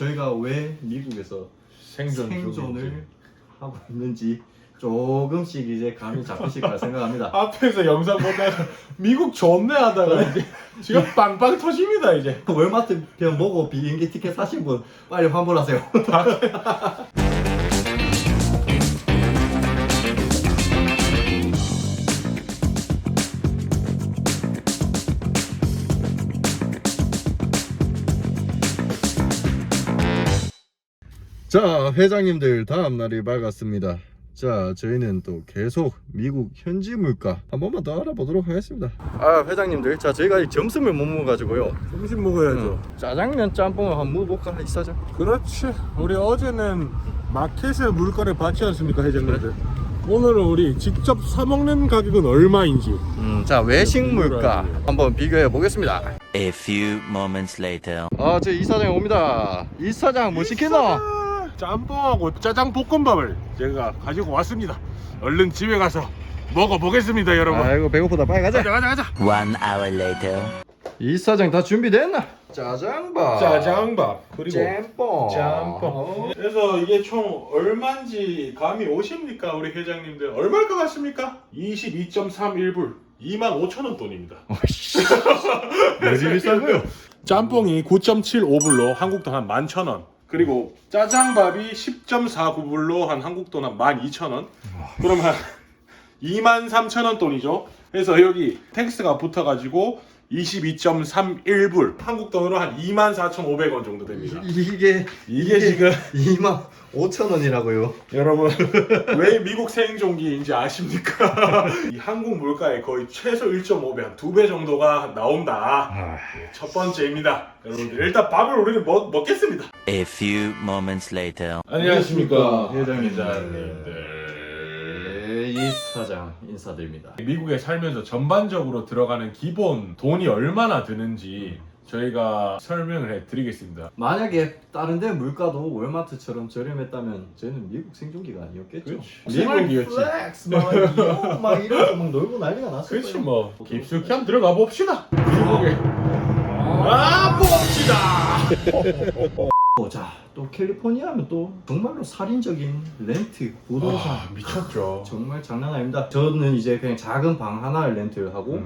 저희가 왜 미국에서 생존을 하고 있는지 조금씩 이제 감이 잡히실 거라 생각합니다. 앞에서 영상 보다가 미국 좋네 하다가 이제 지금 빵빵 터집니다 이제. 월마트 편 보고 비행기 티켓 사신 분 빨리 환불하세요. 자, 회장님들 다음 날이 밝았습니다. 자, 저희는 또 계속 미국 현지 물가 한 번만 더 알아보도록 하겠습니다. 아, 회장님들, 자, 저희가 점심을 못 먹어가지고요. 점심 먹어야죠. 짜장면 짬뽕을 한번 먹어볼까 이사장. 그렇지. 우리 어제는 마켓에 물건을 받지 않습니까 회장님들? 오늘은 우리 직접 사 먹는 가격은 얼마인지. 자, 외식 물가 한번 비교해 보겠습니다. A few moments later. 아, 저 이사장 옵니다. 이사장 뭐 시켰노? 짬뽕하고 짜장 볶음밥을 제가 가지고 왔습니다. 얼른 집에 가서 먹어보겠습니다 여러분. 아이고 배고프다. 빨리 가자. 가자. 1 hour later. 이사장 다 준비됐나? 짜장밥, 짜장밥 그리고 짬뽕. 짬뽕. 그래서 이게 총 얼마인지 감이 오십니까 우리 회장님들? 얼마일 것 같습니까? 22.31불 25,000원 돈입니다. 뭐지 비싼 거요? 짬뽕이 9.75불로 한국 돈 한 11,000원. 그리고 짜장밥이 10.49불로 한 한국 돈 한 12,000원. 그러면 한 23,000원 돈이죠. 그래서 여기 텍스가 붙어가지고 22.31불 한국 돈으로 한 24,500원 정도 됩니다. 이게 지금 25,000원이라고요. 여러분 왜 미국 생존기인지 아십니까? 이 한국 물가의 거의 최소 1.5배, 한 2배 정도가 나온다. 첫 번째입니다. 여러분들 일단 밥을 우리는 먹겠습니다. A few moments later. 안녕하십니까 회장님들. 이사장 인사드립니다. 미국에 살면서 전반적으로 들어가는 기본 돈이 얼마나 드는지 저희가 설명을 해드리겠습니다. 만약에 다른 데 물가도 월마트처럼 저렴했다면 저희는 미국 생존기가 아니었겠죠. 그렇지. 미국 생활기였지. 플렉스 막 이러면서 막 놀고 난리가 났을 그렇지 거예요. 뭐 깊숙이 한번 들어가 봅시다. 미국에 봅시다. 자, 또 캘리포니아 하면 또 정말로 살인적인 렌트, 부동산 미쳤죠. 정말 장난 아닙니다. 저는 이제 그냥 작은 방 하나를 렌트를 하고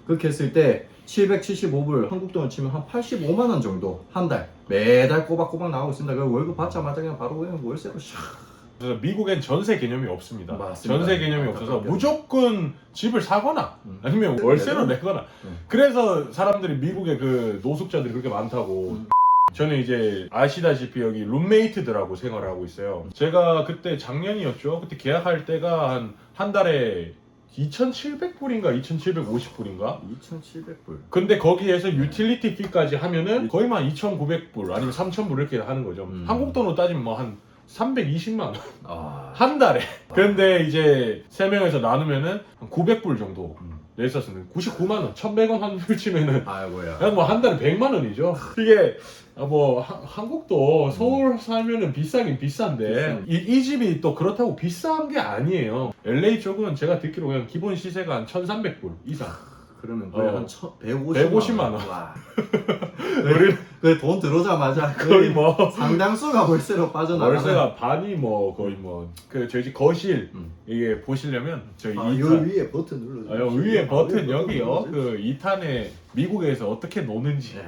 그렇게 했을 때 775불 한국 돈을 치면 한 85만 원 정도 한 달 매달 꼬박꼬박 나오고 있습니다. 그 월급 받자마자 그냥 바로 그냥 월세로 샥. 그래서 미국엔 전세 개념이 없습니다. 맞습니다. 전세 개념이 없어서 그렇죠. 무조건 집을 사거나 아니면 월세로 내거나. 그래서 사람들이 미국에 그 노숙자들이 그렇게 많다고. 저는 이제 아시다시피 여기 룸메이트들하고 생활을 하고 있어요. 제가 그때 작년이었죠. 그때 계약할 때가 한 달에 2,700불인가 2,750불인가? 2,700불. 근데 거기에서 유틸리티 피까지 하면은 거의 한 2,900불 아니면 3,000불 이렇게 하는 거죠. 한국 돈으로 따지면 뭐 한 320만 원 한 달에. 근데 이제 3명에서 나누면은 한 900불 정도 냈었으면 99만 원, 1,100원 환불 치면은 아이고야. 뭐 한 달에 100만 원이죠. 이게 뭐 한국도 서울 살면은 비싸긴 비싼데 이 집이 또 그렇다고 비싼 게 아니에요. LA 쪽은 제가 듣기로 그냥 기본 시세가 한 1,300불 이상. 그러면 거의 한 150만 원. 와. 돈 들어오자마자 거의 뭐 상당수가 월세로 빠져나가는. 월세가 반이 뭐 거의 뭐 그 저희 집 거실 이게 보시려면 저희 요 2탄 위에 버튼 눌러주세요. 위에 버튼 여기요. 그 2탄에 미국에서 어떻게 노는지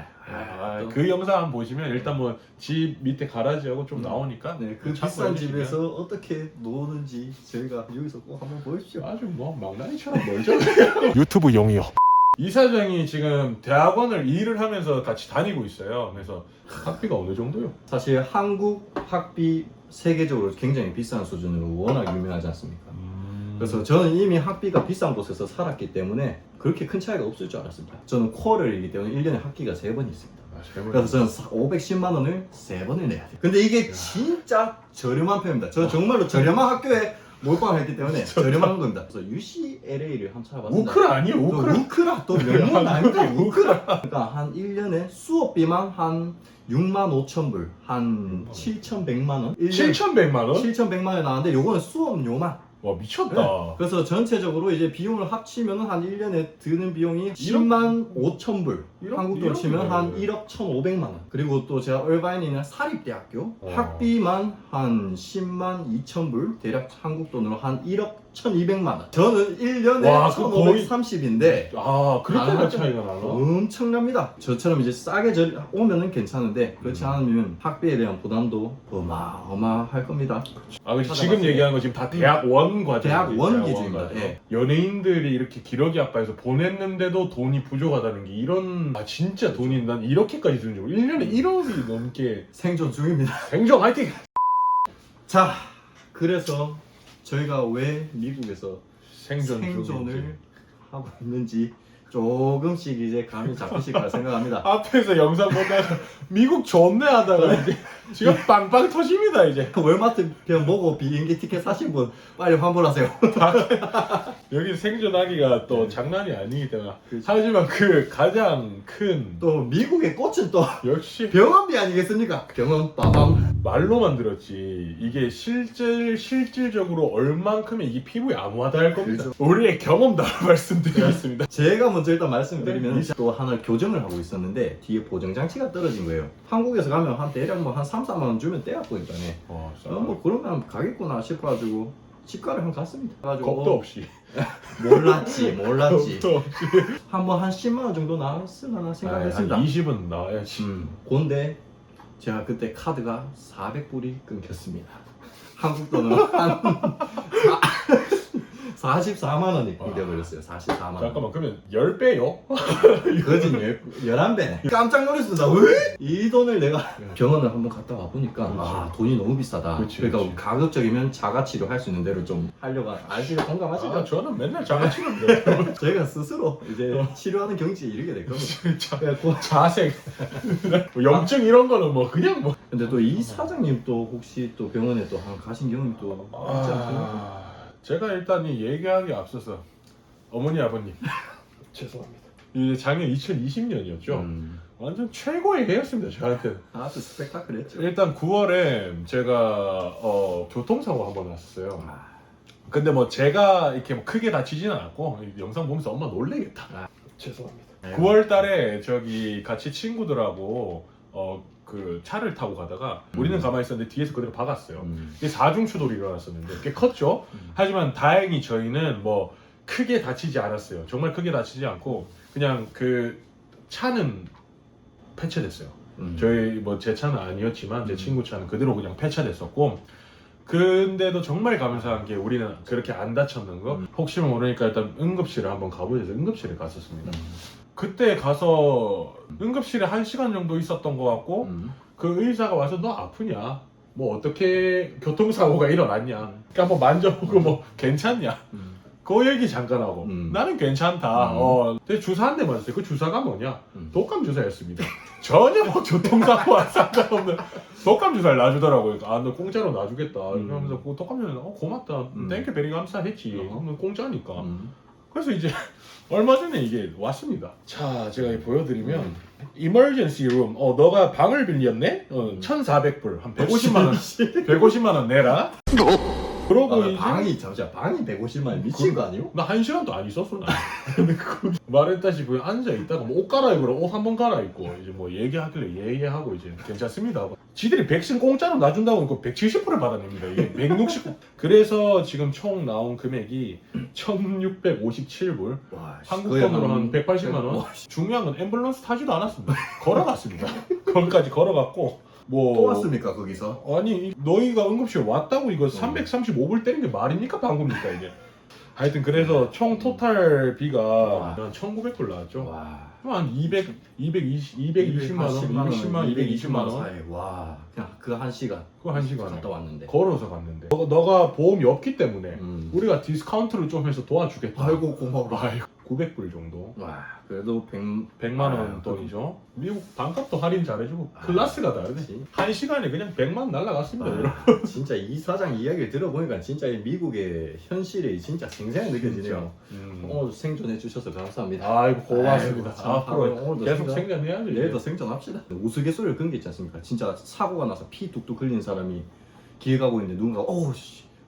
그 영상 한번 보시면 일단 뭐 집 밑에 가라지하고 좀 나오니까 네, 그 비싼 집에서 어떻게 노는지 저희가 여기서 꼭 한번 보십시오. 아주 뭐 망나니처럼 멀죠. 유튜브용이요. 이사장이 지금 대학원을 일을 하면서 같이 다니고 있어요. 그래서 학비가 어느 정도요? 사실 한국 학비 세계적으로 굉장히 비싼 수준으로 워낙 유명하지 않습니까? 그래서 저는 이미 학비가 비싼 곳에서 살았기 때문에 그렇게 큰 차이가 없을 줄 알았습니다. 저는 쿼럴이기 때문에 1년에 학기가 3번 있습니다. 그래서 저는 510만 원을 3번을 내야 돼요. 근데 이게 진짜 저렴한 편입니다. 저 정말로 저렴한 학교에 몰빵을 했기 때문에 저렴한 겁니다. 그래서 UCLA를 한번 찾아봤습니다. 우크라 아니에요? 우크라? 우크라 또 명문 아닙니다. 우크라. 그러니까 한 1년에 수업비만 한 65,000불, 한 7,100만 원. 7,100만 원? 7,100만 원 나왔는데 요거는 수업료만 와 미쳤다. 그래서 전체적으로 이제 비용을 합치면 한 1년에 드는 비용이 10만 5천 불. 한국 돈 치면 한 1억 1,500만 원. 그리고 또 제가 얼바인이나 사립대학교 학비만 한 10만 2천 불. 대략 한국 돈으로 한 1억 1,200만 원. 저는 1년에 와, 그 거의- 1,530인데 아 그렇게나 아, 차이가 나나? 엄청납니다. 저처럼 이제 싸게 오면은 괜찮은데 그렇지 않으면 학비에 대한 부담도 어마어마할 겁니다. 아 그치, 찾아봤어요. 지금 얘기하는 거 지금 다 대학 원 과정. 대학 원 기준입니다. 예. 연예인들이 이렇게 기러기 아빠에서 보냈는데도 돈이 부족하다는 게 이런 아 진짜 돈이 난 이렇게까지 드는 줄 1년에 1억이 넘게 생존 중입니다. 행정 화이팅! 자, 그래서 저희가 왜 미국에서 생존 중인지. 생존을 하고 있는지 조금씩 이제 감이 잡히실 거라 생각합니다. 앞에서 영상 보다가 미국 좋네 하다가 이제 지금 빵빵 터집니다 이제. 월마트 그냥 보고 비행기 티켓 사신 분 빨리 환불하세요. 여기 생존하기가 또 장난이 아니기 때문에 그치. 하지만 그 가장 큰 또 미국의 꽃은 또 역시 병원비 아니겠습니까? 병원 빠밤. 말로만 들었지 이게 실질적으로 얼만큼의 이게 피부에 암호화될 겁니다. 그렇죠. 우리의 경험담을 말씀드리겠습니다. 제가 먼저 일단 말씀드리면 또 하나 교정을 하고 있었는데 뒤에 보정장치가 떨어진 거예요. 한국에서 가면 한 대략 뭐 한 3, 4만 원 주면 떼었거든요. 와, 뭐 그러면 가겠구나 싶어가지고 치과를 한 번 갔습니다. 그래가지고 겁도 없이. 몰랐지. 겁도 없이. 한번 한 10만 원 정도 나왔으려나 생각했습니다. 한 20은 나와야지. 근데 제가 그때 카드가 400불이 끊겼습니다. 한국 돈으로 한 44만 원이 끊겨버렸어요. 44만 원. 잠깐만 그러면 10배요? 거진 11배. 깜짝 놀랐습니다. 왜? 이 돈을 내가 병원을 한번 갔다 와보니까 아 돈이 너무 비싸다. 그치, 그러니까 그치. 가급적이면 자가치료 할 수 있는 대로 좀 하려고 아시죠? 공감하시죠? 아 저는 맨날 장난치는데. 저희가 스스로 이제 치료하는 경지에 이르게 될 겁니다. 그래갖고 자색. 뭐 염증 이런 거는 뭐 그냥 뭐. 근데 또 이 사장님 또 혹시 또 병원에 또 한 가신 경험이 또 있지 않습니까? 제가 일단 이 얘기하기 앞서서 어머니 아버님 죄송합니다. 이제 작년 2020년이었죠. 완전 최고의 해였습니다 저한테는. 아주 스펙타클했죠. 일단 9월에 제가 교통사고 한 번 났었어요. 근데 뭐 제가 이렇게 뭐 크게 다치지는 않았고 이 영상 보면서 엄마 놀래겠다. 죄송합니다. 9월 달에 저기 같이 친구들하고 그 차를 타고 가다가 우리는 가만히 있었는데 뒤에서 그대로 박았어요. 이게 4중 추돌이 일어났었는데 꽤 컸죠. 하지만 다행히 저희는 뭐 크게 다치지 않았어요. 정말 크게 다치지 않고 그냥 그 차는 폐차됐어요. 저희 뭐 제 차는 아니었지만 제 친구 차는 그대로 그냥 폐차됐었고 근데도 정말 감사한 게 우리는 그렇게 안 다쳤는 거 혹시 모르니까 일단 응급실을 한번 가보자 해서 응급실에 갔었습니다. 그때 가서 응급실에 1시간 정도 있었던 것 같고 그 의사가 와서 너 아프냐? 뭐 어떻게 교통사고가 일어났냐? 그러니까 한번 만져보고 뭐 괜찮냐? 그 얘기 잠깐 하고 나는 괜찮다. 근데 주사 한 대 맞았어요. 그 주사가 뭐냐? 독감 주사였습니다. 전혀 뭐 교통사고와 상관없는 독감 주사를 놔주더라고요. 아, 너 공짜로 놔주겠다. 그러면서 그 독감 주사 고맙다. 땡큐 베리 감사했지. 공짜니까. 그래서 이제 얼마 전에 이게 왔습니다. 자, 제가 보여드리면 emergency room. 너가 방을 빌렸네? 1,400불. 한 150만 원. 150만 원 내라. 그러고 이제 방이 150만 원 미친 거 아니요? 나 1시간도 안 있었어 나. 근데 그 말했다시피 앉아 있다가 뭐 옷 갈아입으러 옷 한 번 갈아입고 이제 뭐 얘기하길래 예예하고 이제 괜찮습니다 하고 지들이 백신 공짜로 놔준다고 그 170불을 받아냅니다. 이게 160. 그래서 지금 총 나온 금액이 1,657불. 한국 돈으로 한 180만 원. 중요한 건 앰뷸런스 타지도 않았습니다. 걸어갔습니다. 거기까지 걸어갔고. 뭐 또 왔습니까 거기서? 아니 너희가 응급실 왔다고 이거 335불 때린 게 말입니까 방금입니까 이게. 하여튼 그래서 총 토탈 비가 한 1,900불 나왔죠. 한 220만 원, 210만 원, 220만 원. 사이. 와, 그냥 그 1시간. 그 1시간에 갔다 왔는데. 걸어서 갔는데. 너가 보험이 없기 때문에 우리가 디스카운트를 좀 해서 도와주겠다. 아이고 고마워. 아이고 900불 정도. 와, 그래도 100만 원 돈이죠. 미국 반값도 할인 잘해주고 클래스가 다르네. 1시간에 그냥 100만 날라갔습니다. 여러분. 진짜 이 사장 이야기를 들어보니까 진짜 이 미국의 현실이 진짜 생생하게 느껴지네요. 오늘 생존해 주셔서 감사합니다. 아이고 고맙습니다. 아이고, 참, 앞으로 오늘도 계속 생존해야죠. 이제. 내일도 생존합시다. 우스갯소리를 그런 게 있지 않습니까? 진짜 사고가 나서 피 뚝뚝 흘린 사람이 길 가고 있는데 누군가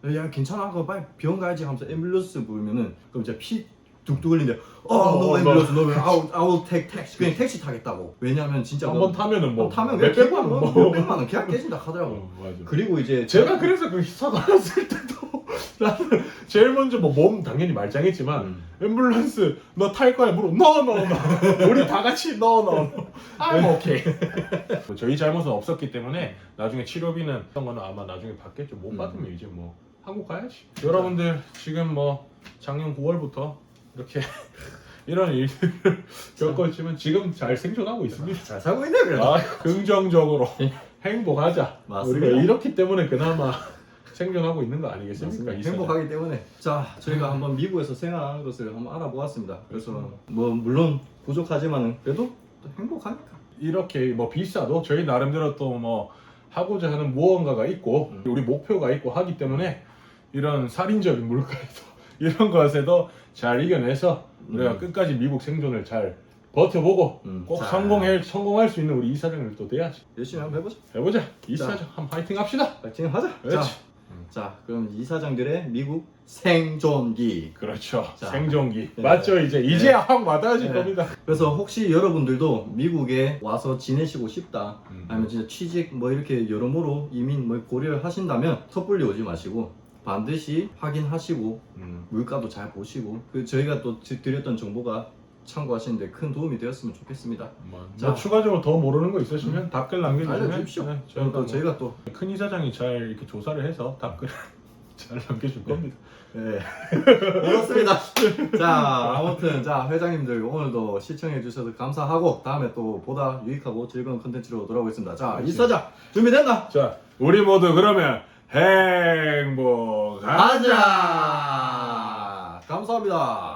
야 괜찮아 그거 빨리 병원 가야지 하면서 앰뷸런스 부르면은 그럼 이제 피 뚝뚝 흘리는데 no 앰뷸런스 no I will take taxi 그냥 택시 타겠다고. 왜냐면 진짜 한 번 타면은 뭐 타면 몇 그냥 백만 원 몇백만 원 계약 깨진다 하더라고. 맞아. 그리고 이제 제가 그래서 그 사고 났을 때도 나는 제일 먼저 뭐 몸 당연히 말짱했지만 앰뷸런스 너 탈 거야 물어 no 우리 다 같이 no I'm okay. 저희 잘못은 없었기 때문에 나중에 치료비는 어떤 거는 아마 나중에 받겠죠. 못 받으면 이제 뭐 한국 가야지. 여러분들 지금 뭐 작년 9월부터 이렇게 이런 일들을 겪었지만 지금 잘 생존하고 있습니다. 잘 살고 있네 그래도. 아, 긍정적으로 행복하자. 맞습니다. 우리가 이렇기 때문에 그나마 생존하고 있는 거 아니겠습니까? 이 세상. 행복하기 때문에 자 저희가 한번 미국에서 생활하는 것을 한번 알아보았습니다. 그래서 뭐 물론 부족하지만은 그래도 또 행복하니까. 이렇게 뭐 비싸도 저희 나름대로 또 뭐 하고자 하는 무언가가 있고 우리 목표가 있고 하기 때문에 이런 살인적인 물가에도 이런 것에도 잘 이겨내서 우리가 끝까지 미국 생존을 잘 버텨보고 꼭 자. 성공할 수 있는 우리 이사장을 또 돼야지. 열심히 한번 해보자. 해보자. 이사장 한번 파이팅 합시다. 파이팅 하자. 그렇지. 자 그럼 이사장들의 미국 생존기. 그렇죠. 자. 생존기. 네. 맞죠? 이제 확 와닿아질 네. 겁니다. 그래서 혹시 여러분들도 미국에 와서 지내시고 싶다 아니면 진짜 취직 뭐 이렇게 여러모로 이민 뭐 고려를 하신다면 섣불리 오지 마시고 반드시 확인하시고 물가도 잘 보시고 그 저희가 또 드렸던 정보가 참고하시는데 큰 도움이 되었으면 좋겠습니다. 자, 자. 추가적으로 더 모르는 거 있으시면 답글 남겨주시면 알려주십시오. 네, 저희가 또 큰 이사장이 잘 이렇게 조사를 해서 답글 잘 남겨줄 겁니다. 네. 그렇습니다. 자, 아무튼 자 회장님들 오늘도 시청해 주셔서 감사하고 다음에 또 보다 유익하고 즐거운 컨텐츠로 돌아오겠습니다. 자, 그렇지. 이사장 준비됐나? 자, 우리 모두 그러면 행복하자. 가자. 감사합니다.